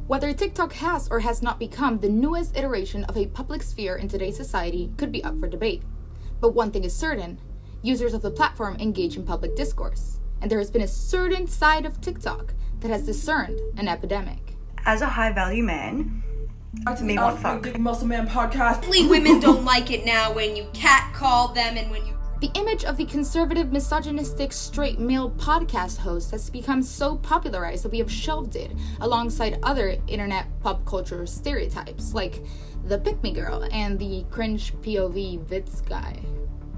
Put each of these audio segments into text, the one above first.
Whether TikTok has or has not become the newest iteration of a public sphere in today's society could be up for debate. But one thing is certain, users of the platform engage in public discourse, and there has been a certain side of TikTok that has discerned an epidemic. As a high-value man, me want fuck. Big Muscle Man podcast. Women don't like it now when you catcall them and when you... The image of the conservative, misogynistic, straight male podcast host has become so popularized that we have shelved it alongside other internet pop culture stereotypes, like the pick-me girl and the cringe POV Vitz guy.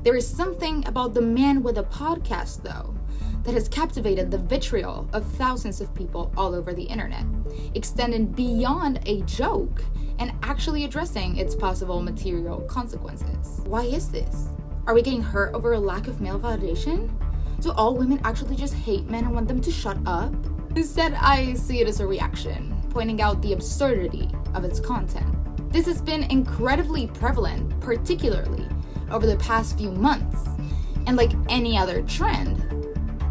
There is something about the man with a podcast, though, that has captivated the vitriol of thousands of people all over the internet, extending beyond a joke and actually addressing its possible material consequences. Why is this? Are we getting hurt over a lack of male validation? Do all women actually just hate men and want them to shut up? Instead, I see it as a reaction, pointing out the absurdity of its content. This has been incredibly prevalent, particularly over the past few months. And like any other trend,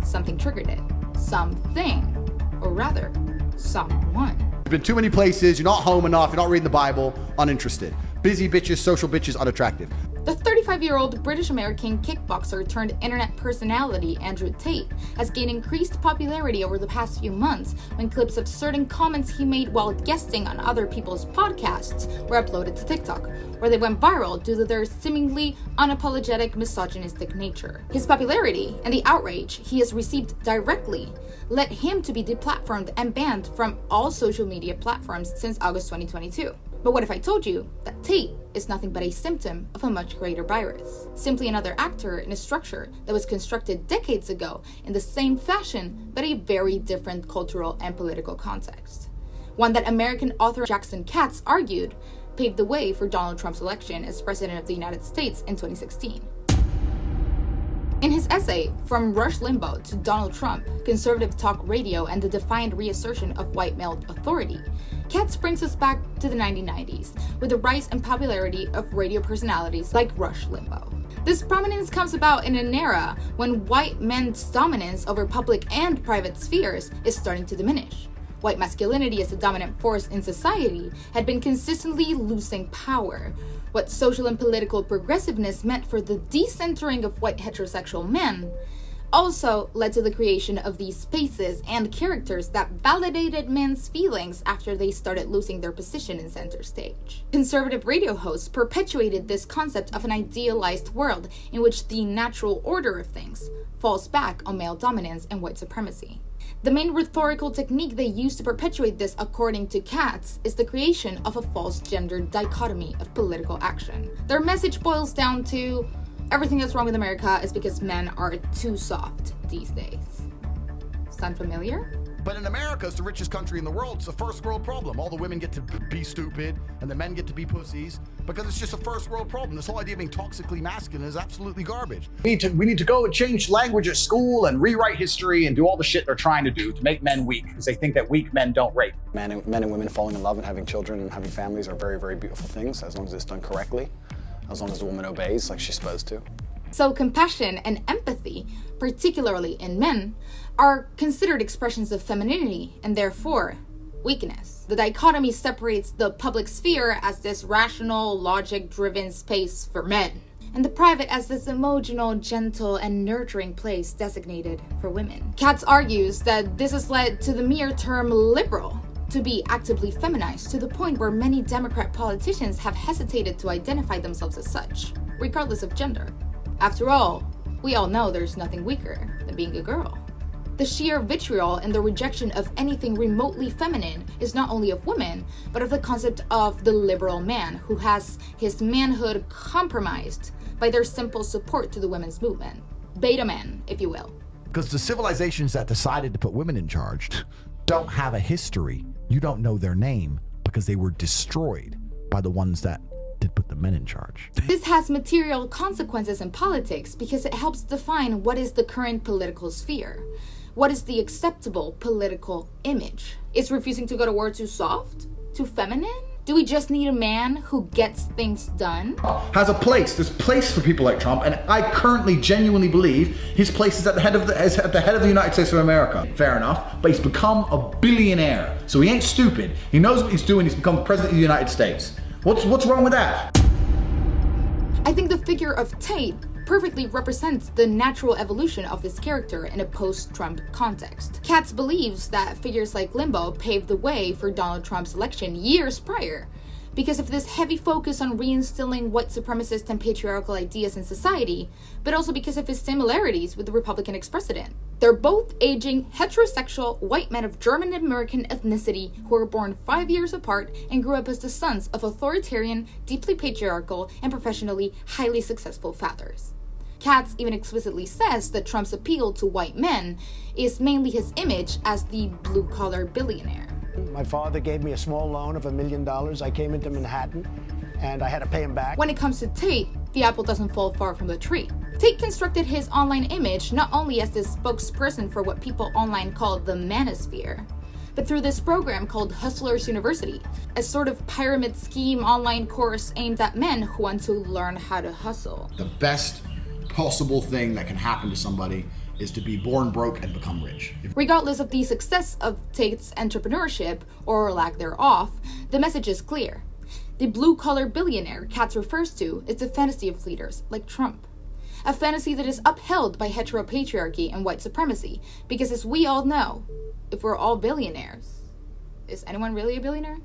something triggered it. Something, or rather, someone. You've been too many places, you're not home enough, you're not reading the Bible, uninterested. Busy bitches, social bitches, unattractive. The 35-year-old British-American kickboxer turned internet personality Andrew Tate has gained increased popularity over the past few months when clips of certain comments he made while guesting on other people's podcasts were uploaded to TikTok, where they went viral due to their seemingly unapologetic misogynistic nature. His popularity and the outrage he has received directly led him to be deplatformed and banned from all social media platforms since August 2022. But what if I told you that Tate is nothing but a symptom of a much greater virus? Simply another actor in a structure that was constructed decades ago in the same fashion, but a very different cultural and political context. One that American author Jackson Katz argued paved the way for Donald Trump's election as President of the United States in 2016. In his essay, From Rush Limbaugh to Donald Trump, Conservative Talk Radio and the Defiant Reassertion of White Male Authority, Katz brings us back to the 1990s with the rise and popularity of radio personalities like Rush Limbaugh. This prominence comes about in an era when white men's dominance over public and private spheres is starting to diminish. White masculinity as a dominant force in society had been consistently losing power. What social and political progressiveness meant for the decentering of white heterosexual men also led to the creation of these spaces and characters that validated men's feelings after they started losing their position in center stage. Conservative radio hosts perpetuated this concept of an idealized world in which the natural order of things falls back on male dominance and white supremacy. The main rhetorical technique they use to perpetuate this, according to Katz, is the creation of a false gender dichotomy of political action. Their message boils down to, everything that's wrong with America is because men are too soft these days. Sound familiar? But in America, it's the richest country in the world. It's a first world problem. All the women get to be stupid and the men get to be pussies because it's just a first world problem. This whole idea of being toxically masculine is absolutely garbage. We need to go and change language at school and rewrite history and do all the shit they're trying to do to make men weak because they think that weak men don't rape. Men and women falling in love and having children and having families are very, very beautiful things as long as it's done correctly, as long as the woman obeys like she's supposed to. So compassion and empathy, particularly in men, are considered expressions of femininity and therefore weakness. The dichotomy separates the public sphere as this rational, logic-driven space for men, and the private as this emotional, gentle, and nurturing place designated for women. Katz argues that this has led to the mere term liberal to be actively feminized to the point where many Democrat politicians have hesitated to identify themselves as such, regardless of gender. After all, we all know there's nothing weaker than being a girl. The sheer vitriol and the rejection of anything remotely feminine is not only of women, but of the concept of the liberal man who has his manhood compromised by their simple support to the women's movement. Beta men, if you will. Because the civilizations that decided to put women in charge don't have a history. You don't know their name because they were destroyed by the ones that did put the men in charge. This has material consequences in politics because it helps define what is the current political sphere. What is the acceptable political image? Is refusing to go to war too soft? Too feminine? Do we just need a man who gets things done? Has a place. There's place for people like Trump, and I currently genuinely believe his place is at the head of the United States of America. Fair enough, but he's become a billionaire, so he ain't stupid. He knows what he's doing. He's become president of the United States. What's wrong with that? I think the figure of Tate perfectly represents the natural evolution of this character in a post-Trump context. Katz believes that figures like Limbaugh paved the way for Donald Trump's election years prior, because of this heavy focus on reinstilling white supremacist and patriarchal ideas in society, but also because of his similarities with the Republican ex-president. They're both aging, heterosexual, white men of German-American ethnicity who were born 5 years apart and grew up as the sons of authoritarian, deeply patriarchal, and professionally highly successful fathers. Katz even explicitly says that Trump's appeal to white men is mainly his image as the blue-collar billionaire. My father gave me a small loan of $1 million. I came into Manhattan, and I had to pay him back. When it comes to Tate, the apple doesn't fall far from the tree. Tate constructed his online image not only as this spokesperson for what people online call the manosphere, but through this program called Hustlers University, a sort of pyramid scheme online course aimed at men who want to learn how to hustle. The best possible thing that can happen to somebody is to be born broke and become rich. Regardless of the success of Tate's entrepreneurship, or lack thereof, the message is clear. The blue-collar billionaire Katz refers to is the fantasy of leaders like Trump. A fantasy that is upheld by heteropatriarchy and white supremacy, because as we all know, if we're all billionaires, is anyone really a billionaire?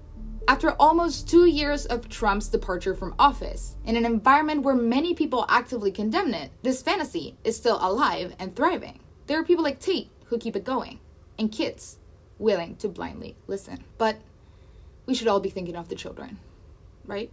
After almost 2 years of Trump's departure from office, in an environment where many people actively condemn it, this fantasy is still alive and thriving. There are people like Tate who keep it going, and kids willing to blindly listen. But we should all be thinking of the children, right?